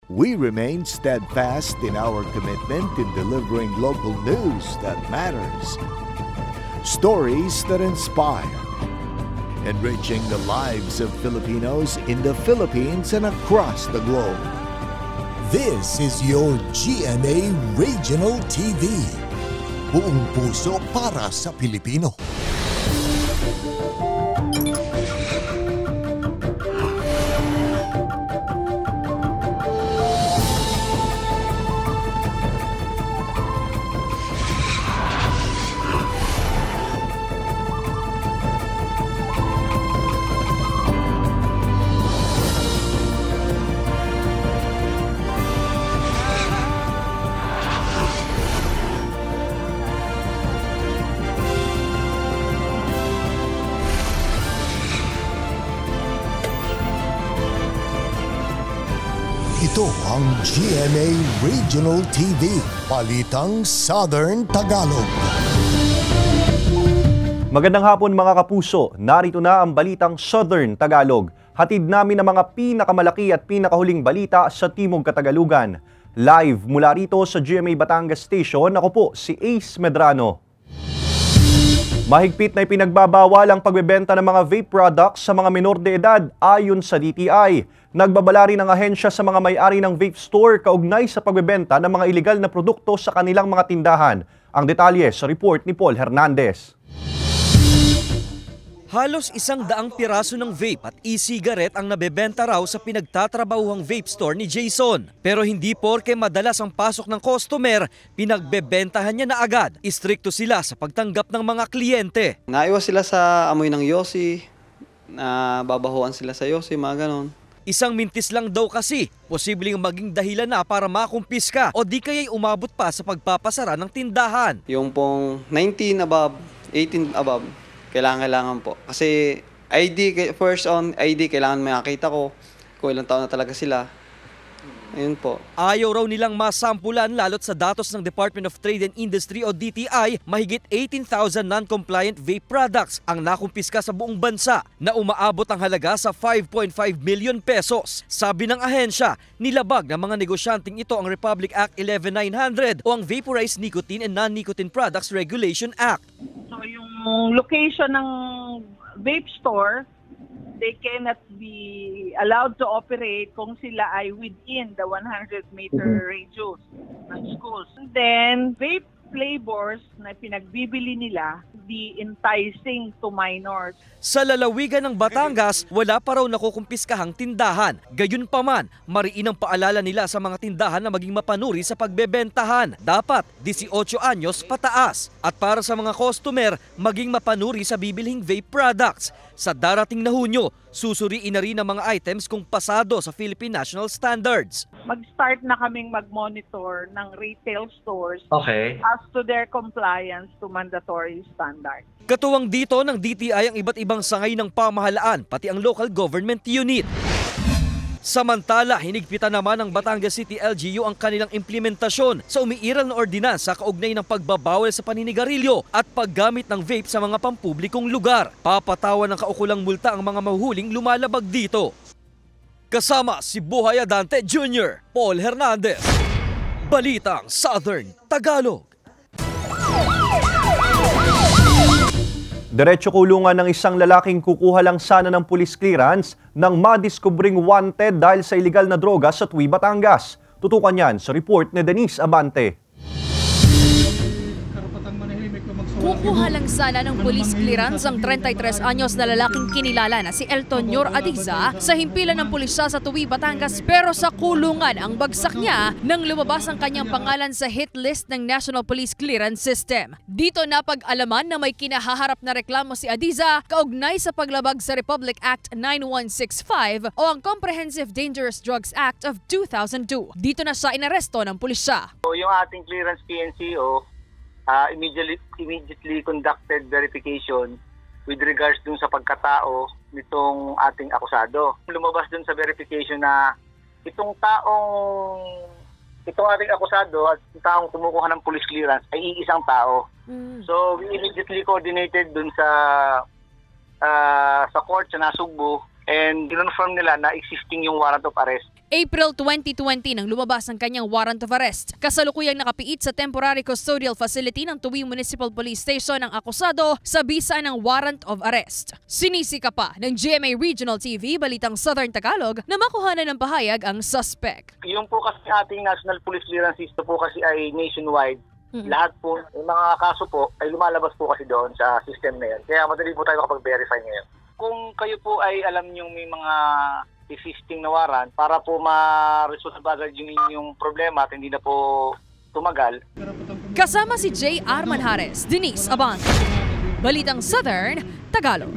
We remain steadfast in our commitment in delivering local news that matters. Stories that inspire. Enriching the lives of Filipinos in the Philippines and across the globe. This is your GMA Regional TV. Buong puso para sa Pilipino. Ito ang GMA Regional TV, Balitang Southern Tagalog. Magandang hapon mga kapuso, narito na ang Balitang Southern Tagalog. Hatid namin ang mga pinakamalaki at pinakahuling balita sa Timog Katagalugan. Live mula rito sa GMA Batangas Station, ako po si Ace Medrano. Mahigpit na ipinagbabawal ang pagbebenta ng mga vape products sa mga menor de edad ayon sa DTI. Nagbabala rin ang ahensya sa mga may-ari ng vape store kaugnay sa pagbebenta ng mga ilegal na produkto sa kanilang mga tindahan. Ang detalye sa report ni Paul Hernandez. Halos 100 piraso ng vape at e-cigarette ang nabebenta raw sa pinagtatrabahang vape store ni Jason. Pero hindi porke madalas ang pasok ng customer, pinagbebentahan niya na agad. Istrikto sila sa pagtanggap ng mga kliyente. Naiwas sila sa amoy ng yosi, babahuan sila sa yosi, mga ganon. Isang mintis lang daw kasi, posibleng maging dahilan na para makumpiska o di kaya'y umabot pa sa pagpapasara ng tindahan. Yung pong 19 above, 18 above, kailangan po. Kasi first on ID, kailangan makakita ko kung ilang taon na talaga sila. Ayun po. Ayaw raw nilang masampulan lalo't sa datos ng Department of Trade and Industry o DTI, mahigit 18,000 non-compliant vape products ang nakumpiska sa buong bansa na umaabot ang halaga sa 5.5 million pesos. Sabi ng ahensya, nilabag ng mga negosyanteng ito ang Republic Act 11900 o ang Vaporized Nicotine and Non-Nicotine Products Regulation Act. So yung location ng vape store, they cannot be allowed to operate kung sila ay within the 100-meter radius ng schools. And then, vape flavors na pinagbibili nila, be enticing to minors. Sa lalawigan ng Batangas, wala pa raw nakukumpiskahang tindahan. Gayunpaman, mariin ang paalala nila sa mga tindahan na maging mapanuri sa pagbebentahan. Dapat 18 anyos pataas. At para sa mga customer, maging mapanuri sa bibilhing vape products. Sa darating na Hunyo, susuriin na rin ang mga items kung pasado sa Philippine National Standards. Mag-start na kaming mag-monitor ng retail stores as to their compliance to mandatory standards. Katuwang dito ng DTI ang iba't ibang sangay ng pamahalaan, pati ang local government unit. Samantala, hinigpitan naman ng Batangas City LGU ang kanilang implementasyon sa umiiral na ordinansa kaugnay ng pagbabawal sa paninigarilyo at paggamit ng vape sa mga pampublikong lugar. Papatawan ng kaukulang multa ang mga mahuhuling lumalabag dito. Kasama si Buhay Adante Jr., Paul Hernandez. Balitang Southern Tagalog. Diretso kulungan ng isang lalaking kukuha lang sana ng police clearance nang madiskubring wanted dahil sa iligal na droga sa Tui, Batangas. Tutukan yan sa report ni Denise Abante. Kukuha lang sana ng police clearance ang 33 anyos na lalaking kinilala na si Elton Yor Adiza sa himpilan ng pulisya sa Tui, Batangas, pero sa kulungan ang bagsak niya nang lumabas ang kanyang pangalan sa hit list ng National Police Clearance System. Dito napag-alaman na may kinahaharap na reklamo si Adiza kaugnay sa paglabag sa Republic Act 9165 o ang Comprehensive Dangerous Drugs Act of 2002. Dito na siya inaresto ng pulisya. Yung ating clearance PNCO, immediately conducted verification with regards dun sa pagkatao nitong ating akusado. Lumabas dun sa verification na itong ating akusado at taong kumukuha ng police clearance ay iisang tao. So we immediately coordinated dun sa court sa Nasugbu and kinonfirm nila na existing yung warrant of arrest. April 2020 nang lumabas ang kanyang warrant of arrest. Kasalukuyang nakapiit sa temporary custodial facility ng Tuwi Municipal Police Station ang akusado sa bisa ng warrant of arrest. Sinisika pa ng GMA Regional TV, Balitang Southern Tagalog, na makuhanan ng pahayag ang suspect. Yung po kasi ating National Police Clearance System po kasi ay nationwide. Lahat po, yung mga kaso po ay lumalabas po kasi doon sa system na yan. Kaya madali po tayo makapag-verify ngayon. Kung kayo po ay alam nyo may mga existing na warrant para po ma-resolve agad yung inyong problema at hindi na po tumagal. Kasama si J. Arman Hares, Denise Abante. Balitang Southern Tagalog.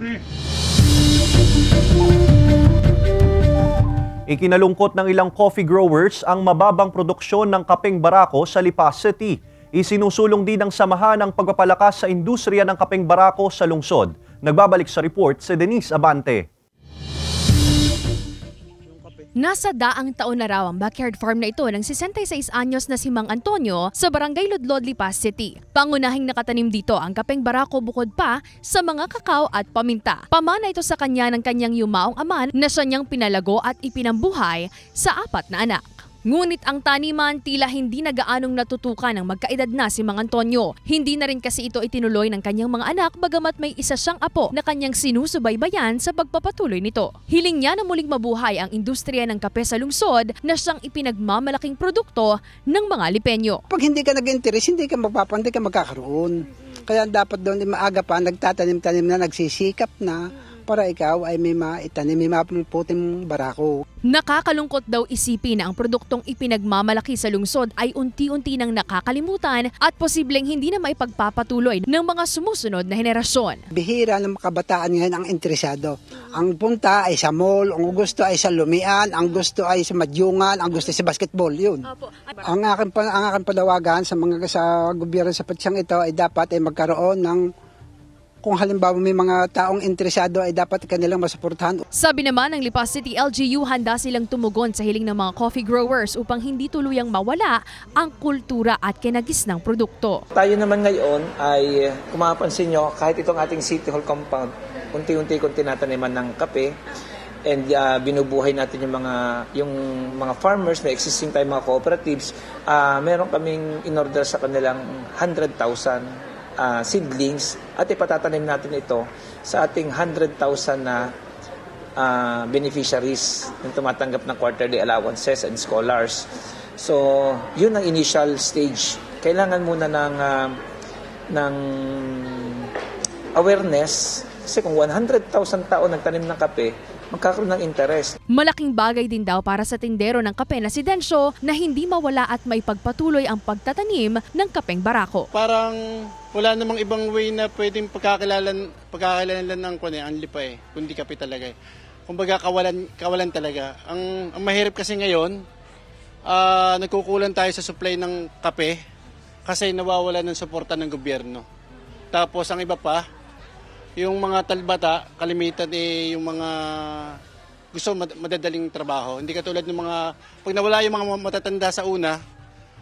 Ikinalungkot ng ilang coffee growers ang mababang produksyon ng kapeng barako sa Lipa City. Isinusulong din ng samahan ang pagpapalakas sa industriya ng kapeng barako sa lungsod. Nagbabalik sa report si Denise Abante. Nasa daang taon na raw ang backyard farm na ito ng 66 anyos na si Mang Antonio sa Barangay Ludlod, Lipa City. Pangunahing nakatanim dito ang kapeng barako bukod pa sa mga kakao at paminta. Pamana ito sa kanya ng kanyang yumaong ama na siya niyang pinalago at ipinambuhay sa 4 na anak. Ngunit ang taniman tila hindi na gaanong natutukan ng magkaedad na si Mang Antonio. Hindi na rin kasi ito itinuloy ng kanyang mga anak bagamat may isa siyang apo na kanyang sinusubaybayan sa pagpapatuloy nito. Hiling niya na muling mabuhay ang industriya ng kape sa lungsod na siyang ipinagmamalaking produkto ng mga Lipenyo. Pag hindi ka nag-interest, hindi ka magkakaroon. Kaya dapat doon maaga pa, nagtatanim-tanim na, nagsisikap na, para ikaw ay may maitanim, may mapulputin barako. Nakakalungkot daw isipin na ang produktong ipinagmamalaki sa lungsod ay unti-unti nang nakakalimutan at posibleng hindi na maipagpapatuloy ng mga sumusunod na henerasyon. Bihira ng kabataan ngayon ang interesado. Ang punta ay sa mall, ang gusto ay sa lumian, ang gusto ay sa madyungan, ang gusto ay sa basketball, yun. Ang aking palawagan sa gobyerno sa patsang ito ay dapat ay magkaroon ng, kung halimbawa may mga taong interesado ay dapat kanilang masuportahan. Sabi naman ng Lipa City LGU, handa silang tumugon sa hiling ng mga coffee growers upang hindi tuluyang mawala ang kultura at kinagis ng produkto. Tayo naman ngayon ay, kung mapapansin nyo, kahit itong ating City Hall compound, unti-unti kong tinataniman ng kape and binubuhay natin yung mga farmers, may existing tayo mga cooperatives, meron kaming in-order sa kanilang 100,000 seedlings at ipatatanim natin ito sa ating 100,000 na beneficiaries yung tumatanggap ng quarterly allowances and scholars. So, yun ang initial stage. Kailangan muna ng awareness kasi kung 100,000 tao nagtanim ng kape, magkakaroon ng interest. Malaking bagay din daw para sa tindero ng kape na si Densyo na hindi mawala at may pagpatuloy ang pagtatanim ng kapeng barako. Parang wala namang ibang way na pwedeng pagkakalalan ng ang Lipa kundi kape talaga. Kumbaga kawalan talaga. Ang mahirap kasi ngayon, nagkukulan tayo sa supply ng kape kasi nawawala ng suporta ng gobyerno. Tapos ang iba pa, yung mga talbata, kalimitan yung mga gusto madadaling trabaho. Hindi katulad ng mga, pag nawala yung mga matatanda sa una,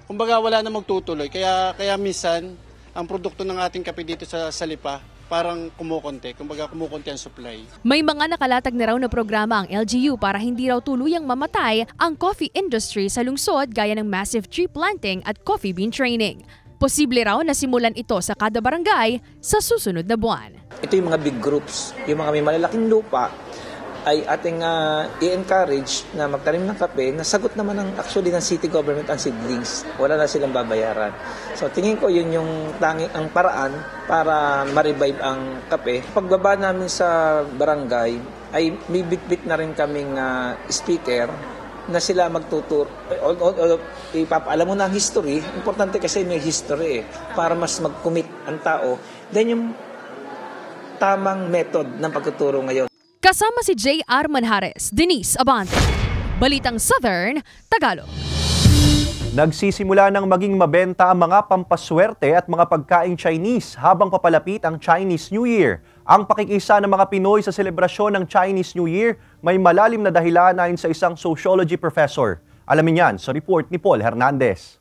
kumbaga wala na magtutuloy. Kaya minsan, ang produkto ng ating kape dito sa Lipa, parang kumukonti. Kumbaga kumukonti ang supply. May mga nakalatag na raw na programa ang LGU para hindi raw tuluyang mamatay ang coffee industry sa lungsod gaya ng massive tree planting at coffee bean training. Posible raw na simulan ito sa kada barangay sa susunod na buwan. Ito yung mga big groups, yung mga may malalaking lupa ay ating i-encourage na magtanim ng kape na sagot naman actually ng city government ang seedlings. Wala na silang babayaran. So tingin ko yun yung ang paraan para ma-revive ang kape. Pagbaba namin sa barangay ay may bit-bit na rin kaming speaker na sila magtuturo. Ipapaalam mo na ang history. Importante kasi may history para mas mag-commit ang tao. Then yung tamang method ng pagtuturo ngayon. Kasama si J. Arman Hares, Denise Abante. Balitang Southern Tagalog. Nagsisimula ng maging mabenta ang mga pampaswerte at mga pagkaing Chinese habang papalapit ang Chinese New Year. Ang pakikisa ng mga Pinoy sa selebrasyon ng Chinese New Year may malalim na dahilan ayon sa isang sociology professor. Alamin yan sa report ni Paul Hernandez.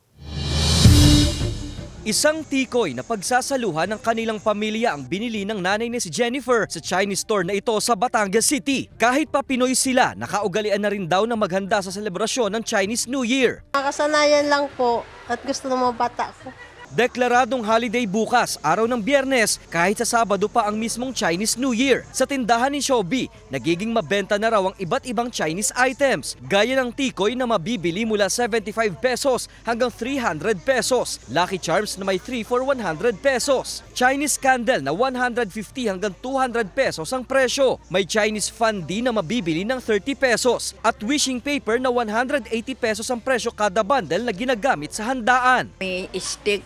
Isang tikoy na pagsasaluhan ng kanilang pamilya ang binili ng nanay ni si Jennifer sa Chinese store na ito sa Batangas City. Kahit pa Pinoy sila, nakaugalian na rin daw na maghanda sa selebrasyon ng Chinese New Year. Nakasanayan lang po at gusto ng mga bata ko. Deklaradong holiday bukas, araw ng Biyernes, kahit sa Sabado pa ang mismong Chinese New Year. Sa tindahan ni Shopee, nagiging mabenta na raw ang iba't ibang Chinese items, gaya ng tikoy na mabibili mula 75 pesos hanggang 300 pesos, Lucky Charms na may 3 for 100 pesos, Chinese candle na 150 hanggang 200 pesos ang presyo, may Chinese fondue na mabibili ng 30 pesos, at wishing paper na 180 pesos ang presyo kada bundle na ginagamit sa handaan. May stick.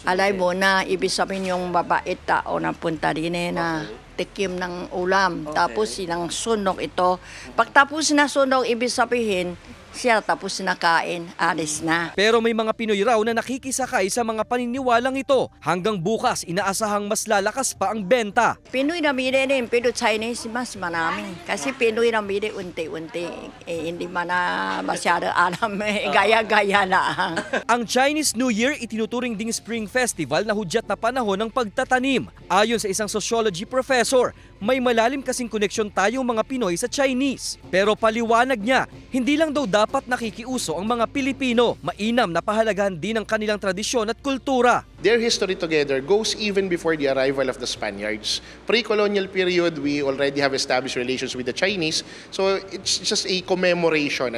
Alay mo na, ibig sabihin yung babait tao na punta din na tikim ng ulam. Tapos silang sunog ito. Pagtapos na sunog, ibig sabihin, siya tapos na kain, alis na. Pero may mga Pinoy raw na nakikisakay sa mga paniniwalang ito. Hanggang bukas, inaasahang mas lalakas pa ang benta. Pinoy na mili rin, pero Chinese mas marami. Kasi Pinoy na mili unti-unti. Hindi man na masyado alam, gaya-gaya lang. Ang Chinese New Year itinuturing ding Spring Festival na hudyat na panahon ng pagtatanim. Ayon sa isang sociology professor, may malalim kasing koneksyon tayong mga Pinoy sa Chinese. Pero paliwanag niya, hindi lang daw dapat nakikiuso ang mga Pilipino. Mainam na pahalagahan din ang kanilang tradisyon at kultura. Their history together goes even before the arrival of the Spaniards. Pre-colonial period, we already have established relations with the Chinese. So it's just a commemoration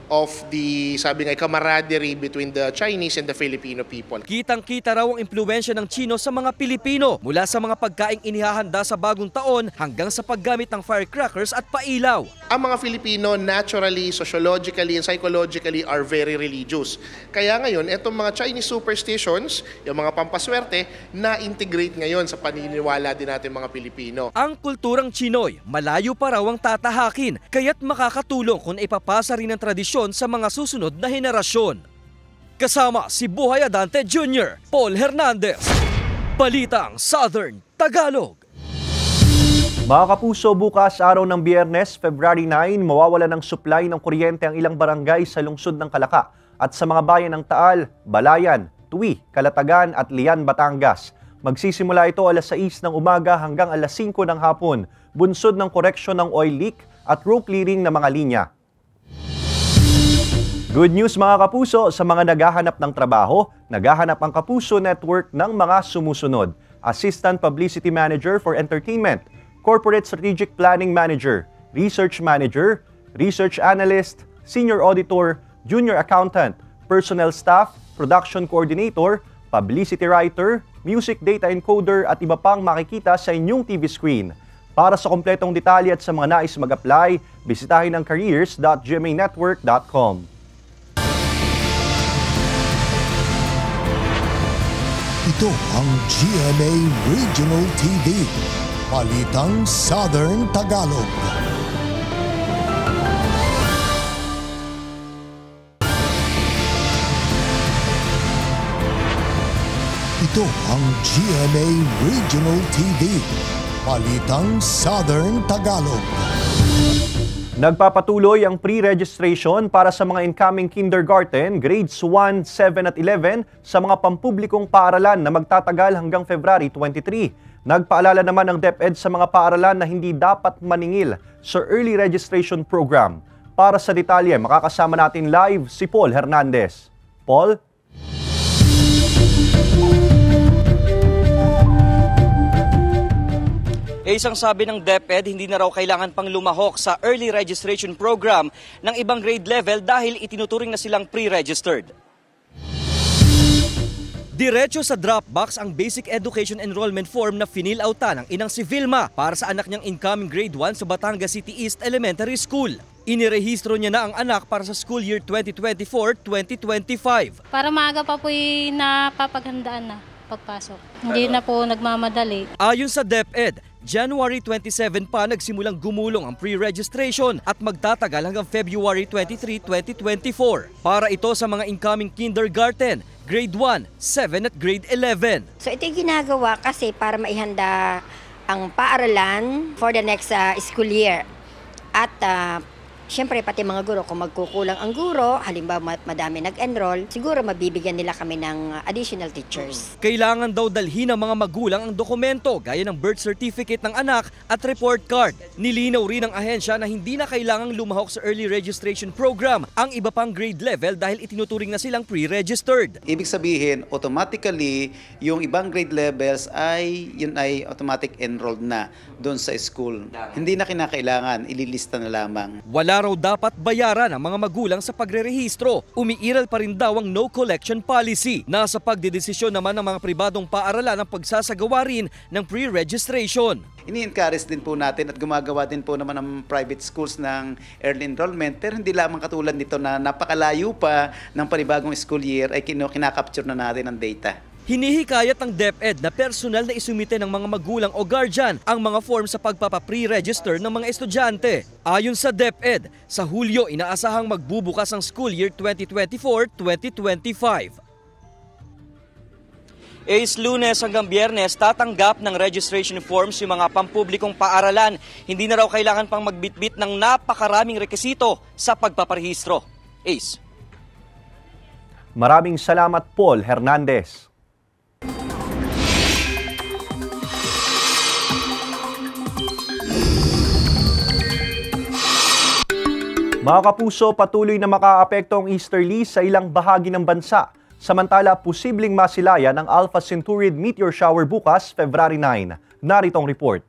of the, sabi nga, camaraderie between the Chinese and the Filipino people. Kitang-kita raw ang impluwensya ng Chino sa mga Pilipino, mula sa mga pagkaing inihahanda sa bagong taon hanggang sa paggamit ng firecrackers at pailaw. Ang mga Filipino naturally, sociologically, and psychologically are very religious. Kaya ngayon, itong mga Chinese superstitions, yung mga pampaswerte, na-integrate ngayon sa paniniwala din natin mga Pilipino. Ang kulturang Chinoy, malayo pa raw ang tatahakin, kaya't makakatulong kung ipapasa rin ang tradisyon sa mga susunod na henerasyon. Kasama si Buhay Adante Jr., Paul Hernandez, Balitang Southern Tagalog. Mga kapuso, bukas araw ng Biyernes, February 9, mawawala ng supply ng kuryente ang ilang barangay sa lungsod ng Calaca at sa mga bayan ng Taal, Balayan, Tuwi, Calatagan at Lian, Batangas. Magsisimula ito alas 6 ng umaga hanggang alas 5 ng hapon, bunsod ng koreksyon ng oil leak at row clearing ng mga linya. Good news mga kapuso, sa mga naghahanap ng trabaho, naghahanap ang Kapuso Network ng mga sumusunod: Assistant Publicity Manager for Entertainment, Corporate Strategic Planning Manager, Research Manager, Research Analyst, Senior Auditor, Junior Accountant, Personnel Staff, Production Coordinator, Publicity Writer, Music Data Encoder at iba pang makikita sa inyong TV screen. Para sa kompletong detalye at sa mga nais mag-apply, bisitahin ang careers.gmanetwork.com. Ito ang GMA Regional TV, Balitang Southern Tagalog. Ito ang GMA Regional TV, Balitang Southern Tagalog. Nagpapatuloy ang pre-registration para sa mga incoming kindergarten, grades 1, 7 at 11 sa mga pampublikong paaralan na magtatagal hanggang February 23. Nagpaalala naman ng DepEd sa mga paaralan na hindi dapat maningil sa early registration program. Para sa detalye, makakasama natin live si Paul Hernandez. Paul? Isang sabi ng DepEd, hindi na raw kailangan pang lumahok sa early registration program ng ibang grade level dahil itinuturing na silang pre-registered. Diretso sa Dropbox ang Basic Education Enrollment Form na finil-outan ng inang si Vilma para sa anak niyang incoming grade 1 sa Batangas City East Elementary School. Inirehistro niya na ang anak para sa school year 2024-2025. Para maaga pa po'y napapaghandaan na pagpasok. Hindi na po nagmamadali. Ayon sa DepEd, January 27 pa nagsimulang gumulong ang pre-registration at magtatagal hanggang February 23, 2024. Para ito sa mga incoming kindergarten, grade 1, 7 at grade 11. So ito yung ginagawa kasi para maihanda ang paaralan for the next school year. At Siyempre, pati mga guro, kung magkukulang ang guro, halimbawa madami nag-enroll, siguro mabibigyan nila kami ng additional teachers. Kailangan daw dalhin ng mga magulang ang dokumento gaya ng birth certificate ng anak at report card. Nilinaw rin ng ahensya na hindi na kailangang lumahok sa early registration program ang iba pang grade level dahil itinuturing na silang pre-registered. Ibig sabihin, automatically, yung ibang grade levels yun ay automatic enrolled na doon sa school. Hindi na kinakailangan, ililista na lamang. Wala raw dapat bayaran ang mga magulang sa pagrerehistro. Umiiral pa rin daw ang no collection policy. Nasa pagdedesisyon naman ng mga pribadong paaralan ang pagsasagawa rin ng pre-registration. Ini-encourage din po natin at gumagawa din po naman ng private schools ng early enrollment, pero hindi lamang katulad nito na napakalayo pa ng panibagong school year ay kinakapture na natin ang data. Hinihikayat ng DepEd na personal na isumite ng mga magulang o guardian ang mga form sa pagpapapre-register ng mga estudyante. Ayon sa DepEd, sa Hulyo inaasahang magbubukas ang school year 2024-2025. Lunes hanggang Biyernes tatanggap ng registration forms yung mga pampublikong paaralan. Hindi na raw kailangan pang magbitbit ng napakaraming rekisito sa pagpaparehistro. Maraming salamat, Paul Hernandez. Mga kapuso, patuloy na makaapekto ang easterly sa ilang bahagi ng bansa. Samantala, posibleng masilayan ang Alpha Centauride meteor shower bukas, February 9. Narito ang report.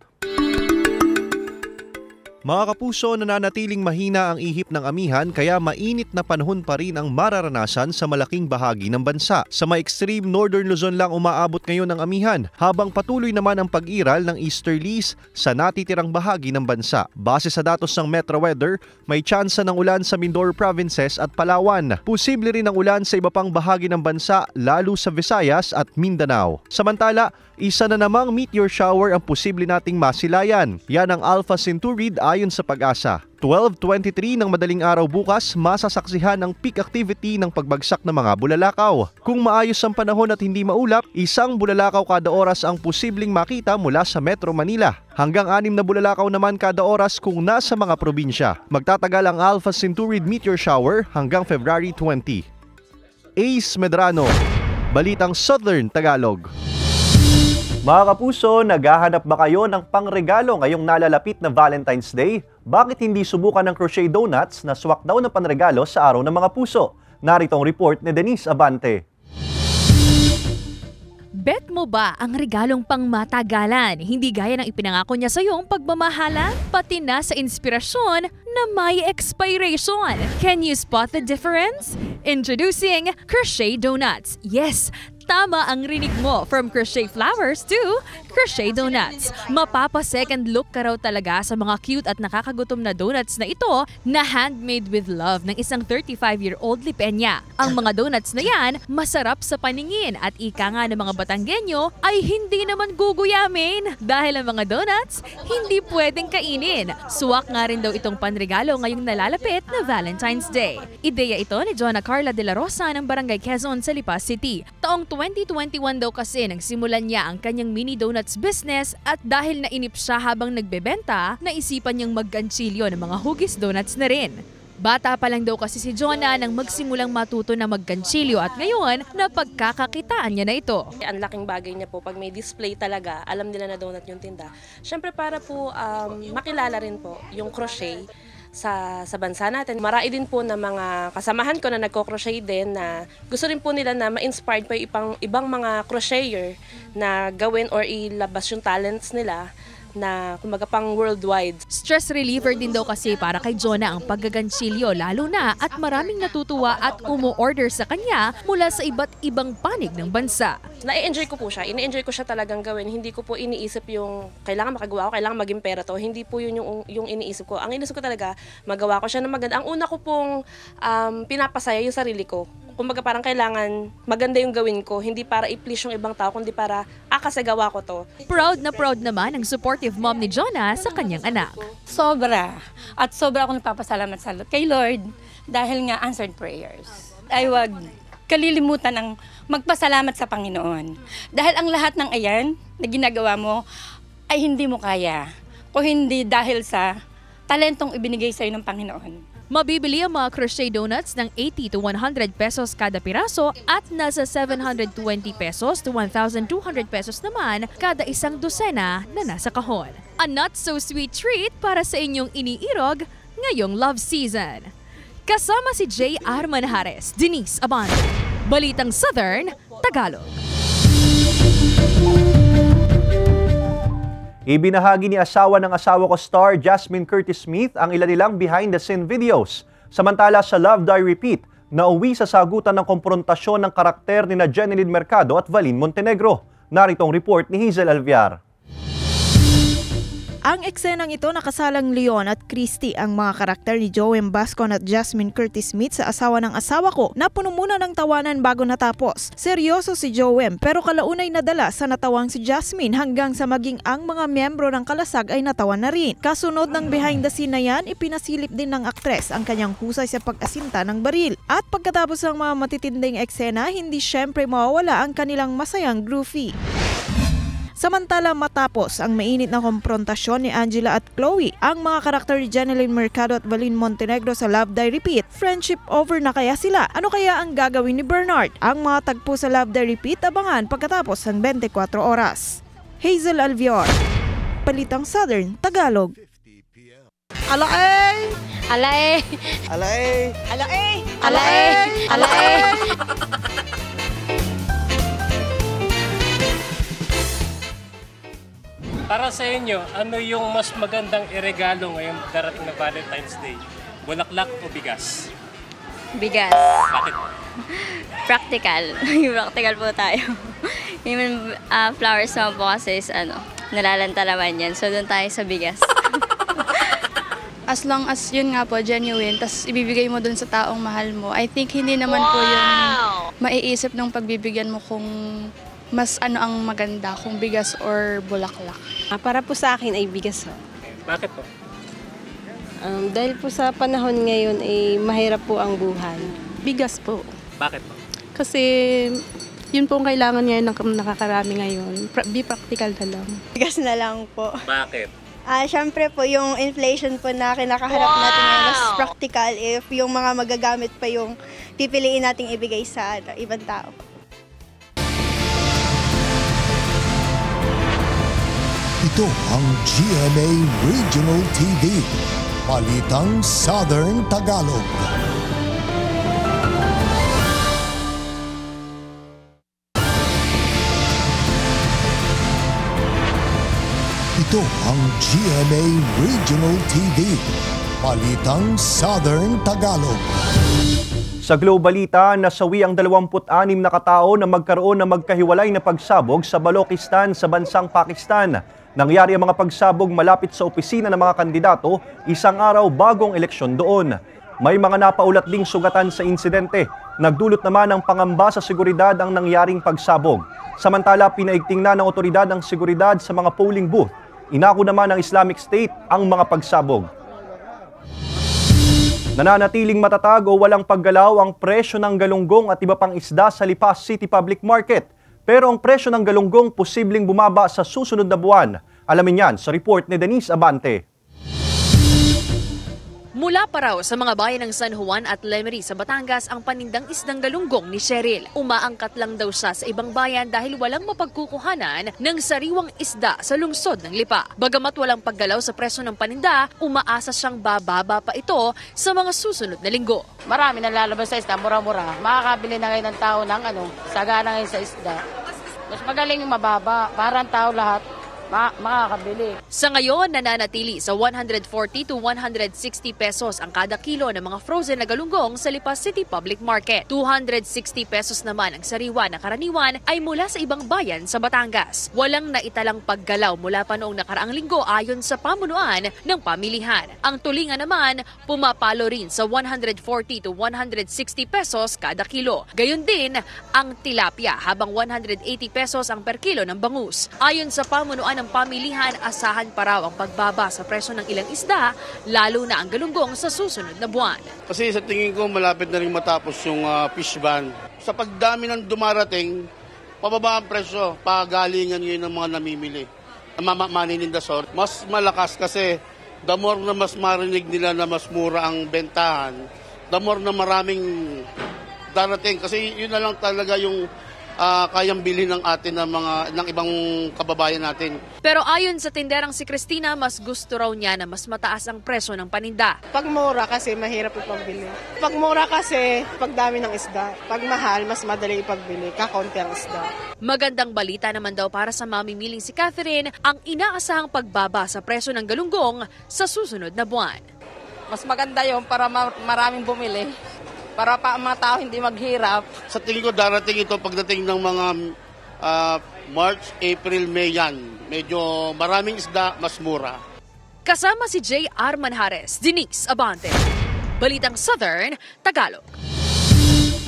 Mga kapuso, nananatiling mahina ang ihip ng amihan kaya mainit na panahon pa rin ang mararanasan sa malaking bahagi ng bansa. Sa may extreme northern Luzon lang umaabot ngayon ang amihan, habang patuloy naman ang pag-iral ng easterlies sa natitirang bahagi ng bansa. Base sa datos ng Metro Weather, may tsansa ng ulan sa Mindoro provinces at Palawan. Posible rin ang ulan sa iba pang bahagi ng bansa, lalo sa Visayas at Mindanao. Samantala, isa na namang meteor shower ang posible nating masilayan. Yan ang Alpha Centauride ayon sa Pag-asa. 12:23 ng madaling araw bukas, masasaksihan ang peak activity ng pagbagsak ng mga bulalakaw. Kung maayos ang panahon at hindi maulap, isang bulalakaw kada oras ang posibleng makita mula sa Metro Manila. Hanggang 6 na bulalakaw naman kada oras kung nasa mga probinsya. Magtatagal ang Alpha Centauride meteor shower hanggang February 20. Ace Medrano, Balitang Southern Tagalog. Mga kapuso, naghahanap ba kayo ng pangregalo ngayong nalalapit na Valentine's Day? Bakit hindi subukan ng crochet donuts na swak daw na panregalo sa araw ng mga puso? Narito ang report ni Denise Abante. Bet mo ba ang regalong pangmatagalan? Hindi gaya ng ipinangako niya sa iyong pagmamahalan, pati na sa inspirasyon na may expiration. Can you spot the difference? Introducing Crochet Donuts. Yes, tama ang rinig mo, from crochet flowers to crochet donuts. Mapapa-second look ka raw talaga sa mga cute at nakakagutom na donuts na ito na handmade with love ng isang 35-year-old Lipenya. Ang mga donuts na yan, masarap sa paningin at ika nga ng mga Batanggenyo ay hindi naman guguyamin dahil ang mga donuts hindi pwedeng kainin. Suwak nga rin daw itong panregalo ngayong nalalapit na Valentine's Day. Ideya ito ni Jonna Carla de la Rosa ng Barangay Quezon sa Lipa City. Taong 2021 daw kasi nagsimulan niya ang kanyang mini donuts business at dahil nainip siya habang nagbebenta, naisipan niyang magganchilyo ng mga hugis donuts na rin. Bata pa lang daw kasi si Jonna nang magsimulang matuto na magganchilyo at ngayon napagkakakitaan niya na ito. Ang laking bagay niya po pag may display talaga, alam nila na donut yung tinda. Siyempre para po makilala rin po yung crochet sa bansa natin. Marami din po na mga kasamahan ko na nagko-crochet din na gusto rin po nila na ma-inspired pa ibang mga crocheter na gawin or ilabas yung talents nila na kumbaga pang worldwide. Stress reliever din daw kasi para kay Jonna ang paggaganchilyo lalo na at maraming natutuwa at umu-order sa kanya mula sa iba't ibang panig ng bansa. Na-enjoy ko po siya. Ini-enjoy ko siya talagang gawin. Hindi ko po iniisip yung kailangan makagawa ko, kailangan maging pera to. Hindi po yun yung iniisip ko. Ang iniisip ko talaga, magawa ko siya na maganda. Ang una ko pong pinapasaya yung sarili ko. Kumbaga parang kailangan maganda yung gawin ko, hindi para i-please yung ibang tao, kundi para kasi gawa ko to. Proud na proud naman ang supportive mom ni Jonna sa kanyang anak. Sobra. At sobra akong nagpapasalamat kay Lord dahil nga answered prayers. Ay wag kalilimutan ang magpasalamat sa Panginoon. Dahil ang lahat ng ayan na ginagawa mo ay hindi mo kaya. Kung hindi dahil sa talentong ibinigay sa'yo ng Panginoon. Mabibili ang mga crochet donuts ng 80 to 100 pesos kada piraso at nasa 720 pesos to 1,200 pesos naman kada isang dosena na nasa kahon. A not-so-sweet treat para sa inyong iniirog ngayong love season. Kasama si J. Arman Hares, Denise Abante, Balitang Southern, Tagalog. Ibinahagi ni asawa ng asawa ko star Jasmine Curtis Smith ang ilan nilang behind-the-scene videos. Samantala sa Love Die Repeat, nauwi sa sagutan ng komprontasyon ng karakter ni Jeneline Mercado at Valin Montenegro. Narito ang report ni Hazel Alviar. Ang eksenang ito nakasalang Leon at Christy, ang mga karakter ni Joem Bascon at Jasmine Curtis Smith sa Asawa ng Asawa Ko, na puno muna ng tawanan bago natapos. Seryoso si Joem pero kalaunay nadala sa natawang si Jasmine hanggang sa maging ang mga miyembro ng kalasag ay natawa na rin. Kasunod ng behind the scene na yan, ipinasilip din ng aktres ang kanyang husay sa pag-asinta ng baril. At pagkatapos ng mga matitinding eksena, hindi syempre mawawala ang kanilang masayang groovy. Samantala matapos ang mainit na komprontasyon ni Angela at Chloe, ang mga karakter ni Jeneline Mercado at Valin Montenegro sa Love Die Repeat, friendship over na kaya sila? Ano kaya ang gagawin ni Bernard? Ang mga tagpo sa Love Die Repeat abangan pagkatapos ng 24 oras. Hazel Alviar, Balitang Southern, Tagalog. Alae! Alae! Alae! Alae! Alae! Alae! Para sa inyo, ano yung mas magandang iregalo ngayong darating na Valentine's Day? Bulaklak o bigas? Bigas. Bakit? Practical. Practical po tayo. Yung flowers naman po kasi is nalalanta naman yan. So doon tayo sa bigas. As long as yun nga po, genuine, tas ibibigay mo dun sa taong mahal mo, I think hindi naman po yun maiisip ng pagbibigyan mo kung mas ang maganda, kung bigas or bulaklak. Para po sa akin ay bigas. Bakit po? Dahil po sa panahon ngayon ay mahirap po ang buhay. Bigas po. Bakit po? Kasi yun po ang kailangan ngayon ng nakakarami ngayon. Be practical na lang. Bigas na lang po. Bakit? Siyempre po yung inflation po na kinakaharap natin ngayon, mas practical if yung mga magagamit pa yung pipiliin nating ibigay sa ibang tao. Ito ang GMA Regional TV, Balitang Southern Tagalog. Ito ang GMA Regional TV, Balitang Southern Tagalog. Sa Globalita, nasawi ang 26 na katao na magkaroon ng magkahiwalay na pagsabog sa Balochistan sa bansang Pakistan. Nangyari ang mga pagsabog malapit sa opisina ng mga kandidato isang araw bagong eleksyon doon. May mga napaulat ding sugatan sa insidente. Nagdulot naman ng pangamba sa seguridad ang nangyaring pagsabog. Samantala, pinaigting na ng otoridad ang seguridad sa mga polling booth. Inako naman ng Islamic State ang mga pagsabog. Nananatiling matatag o walang paggalaw ang presyo ng galunggong at iba pang isda sa Lipa City Public Market. Pero ang presyo ng galunggong posibleng bumaba sa susunod na buwan. Alamin yan sa report ni Denise Abante. Mula pa raw sa mga bayan ng San Juan at Lemery sa Batangas ang panindang isdang galunggong ni Cheryl. Umaangkat lang daw siya sa ibang bayan dahil walang mapagkukuhanan ng sariwang isda sa lungsod ng Lipa. Bagamat walang paggalaw sa presyo ng paninda, umaasa siyang bababa pa ito sa mga susunod na linggo. Marami na lalabas sa isda, mura-mura. Makakabili na ngayon ng tao ng sagana ngayon sa isda. Mas magaling yung mababa, para ang tao lahat makakabili. Sa ngayon, nananatili sa 140 to 160 pesos ang kada kilo ng mga frozen na galunggong sa Lipa City Public Market. 260 pesos naman ang sariwa na karaniwan ay mula sa ibang bayan sa Batangas. Walang naitalang paggalaw mula pa noong nakaraang linggo ayon sa pamunuan ng pamilihan. Ang tulingan naman, pumapalo rin sa 140 to 160 pesos kada kilo. Gayon din ang tilapia habang 180 pesos ang per kilo ng bangus. Ayon sa pamunuan ng pamilihan, asahan pa raw ang pagbaba sa presyo ng ilang isda, lalo na ang galunggong sa susunod na buwan. Kasi sa tingin ko malapit na rin matapos yung fish ban. Sa pagdami ng dumarating, pababa ang presyo, pagalingan ngayon ng mga namimili. Maninindasor, mas malakas kasi The more na mas marinig nila na mas mura ang bentahan, the more na maraming darating. Kasi yun na lang talaga yung kayang bilhin ng atin ng ibang kababayan natin. Pero ayon sa tinderang si Christina, mas gusto raw niya na mas mataas ang presyo ng paninda. Pag mura kasi mahirap ipagbili. Pag mura kasi pagdami ng isda. Pag mahal, mas madali ipagbili. Kakaunti ang isda. Magandang balita naman daw para sa mamimiling si Catherine ang inaasahang pagbaba sa presyo ng galunggong sa susunod na buwan. Mas maganda yun para maraming bumili. Para pa ang mga tao hindi maghirap. Sa tingin ko darating ito pagdating ng mga March, April, May yan. Medyo maraming isda, mas mura. Kasama si J.R. Manjares, Denise Abante. Balitang Southern Tagalog.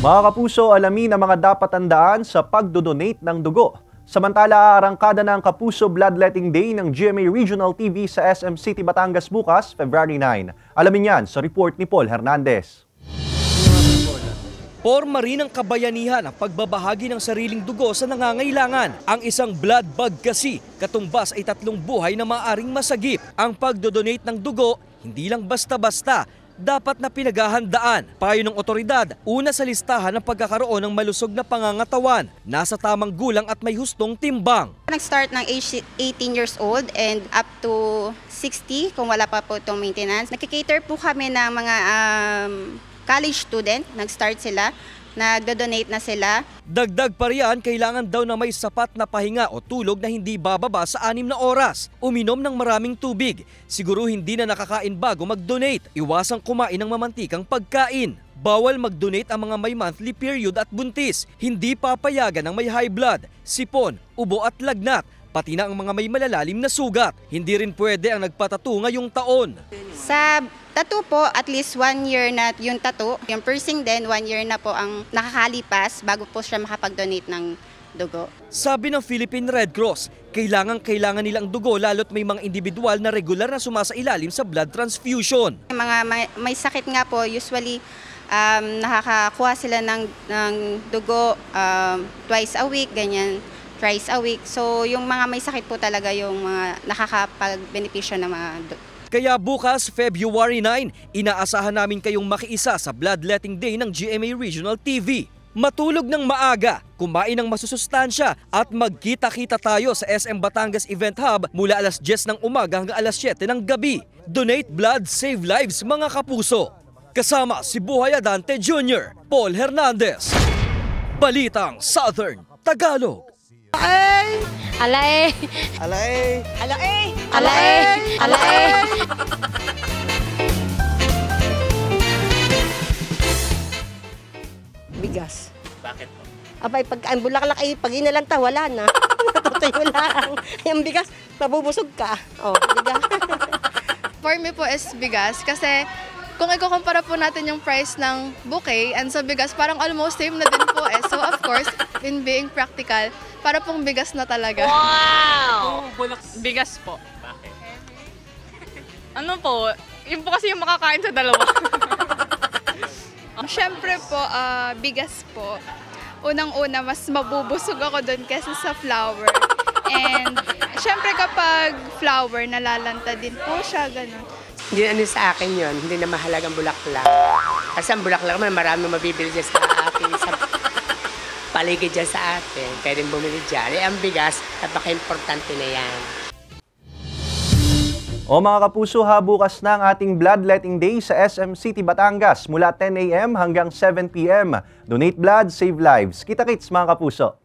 Mga kapuso, alamin ang mga dapat tandaan sa pagdodonate ng dugo. Samantala, aarangkada na ang Kapuso Bloodletting Day ng GMA Regional TV sa SM City, Batangas bukas, February 9. Alamin yan sa report ni Paul Hernandez. Porma rin ng kabayanihan ang pagbabahagi ng sariling dugo sa nangangailangan. Ang isang blood bag kasi, katumbas ay 3 buhay na maaring masagip. Ang pagdodonate ng dugo, hindi lang basta-basta, dapat na pinaghahandaan. Payo ng otoridad, una sa listahan ng pagkakaroon ng malusog na pangangatawan, nasa tamang gulang at may hustong timbang. Nag-start ng age 18 years old and up to 60 kung wala pa po itong maintenance. Nakikater po kami ng mga college student, nag-start sila, nagdo-donate na sila. Dagdag pa riyan, kailangan daw na may sapat na pahinga o tulog na hindi bababa sa 6 na oras. Uminom ng maraming tubig. Siguro hindi na nakakain bago mag-donate. Iwasang kumain ng mamantikang pagkain. Bawal mag-donate ang mga may monthly period at buntis. Hindi papayagan ang may high blood, sipon, ubo at lagnat. Pati na ang mga may malalalim na sugat. Hindi rin pwede ang nagpatattoo ngayong taon. Sa tattoo po, at least 1 year na yung tattoo. Yung piercing din, 1 year na po ang nakakalipas bago po siya makapag-donate ng dugo. Sabi ng Philippine Red Cross, kailangan nilang dugo lalo't may mga individual na regular na sumasailalim sa blood transfusion. Mga may sakit nga po, usually nakakakuha sila ng dugo twice a week, ganyan. Thrice a week. So yung mga may sakit po talaga yung mga nakakapag-benepisyo ng mga Kaya bukas, February 9, inaasahan namin kayong makiisa sa Bloodletting Day ng GMA Regional TV. Matulog ng maaga, kumain ng masusustansya at magkita-kita tayo sa SM Batangas Event Hub mula alas 10 ng umaga hanggang alas 7 ng gabi. Donate blood, save lives mga kapuso. Kasama si Buhay Adante Jr., Paul Hernandez. Balitang Southern Tagalog. Alae! Alae! Alae! Alae! Alae! Alae! Bigas. Bakit po? Abay, pag ang bulaklak ay pag inalanta, wala na. Natutuyo lang. Yung bigas, mabubusog ka. Oh, bigas. For me po is bigas kasi kung ikukumpara po natin yung price ng bouquet and sa bigas, parang almost same na din po eh. So of course, in being practical, para pong bigas na talaga. Wow! Bigas po. Bakit? Ano po, yun po kasi yung makakain sa dalawa. Siyempre po, bigas po. Unang-una, mas mabubusog ako doon kaysa sa flour. And siyempre kapag flour, nalalanta din po siya, ganun. Hindi sa akin yun, hindi na mahalagang bulaklak. Kasi ang bulaklak naman, marami mabibili dyan sa akin, sa paligid dyan sa atin. Pwedeng bumili dyan. Ang bigas, napaka-importante na yan. O mga kapuso, bukas na ang ating Bloodletting Day sa SM City, Batangas mula 10 a.m. hanggang 7 p.m. Donate blood, save lives. Kita-kits mga kapuso.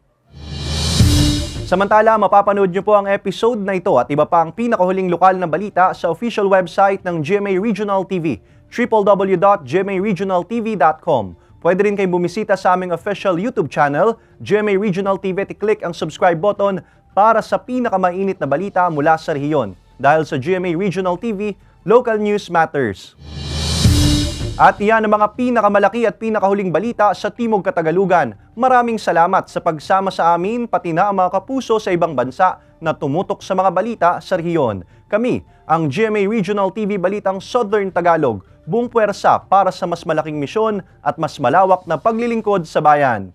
Samantala, mapapanood nyo po ang episode na ito at iba pa ang pinakahuling lokal na balita sa official website ng GMA Regional TV, www.gmaregionaltv.com. Pwede rin kayong bumisita sa aming official YouTube channel, GMA Regional TV, at i-click ang subscribe button para sa pinakamainit na balita mula sa rehiyon. Dahil sa GMA Regional TV, local news matters. At iyan ang mga pinakamalaki at pinakahuling balita sa Timog Katagalugan. Maraming salamat sa pagsama sa amin, pati na ang mga kapuso sa ibang bansa na tumutok sa mga balita sa rehiyon. Kami, ang GMA Regional TV Balitang Southern Tagalog, buong puwersa para sa mas malaking misyon at mas malawak na paglilingkod sa bayan.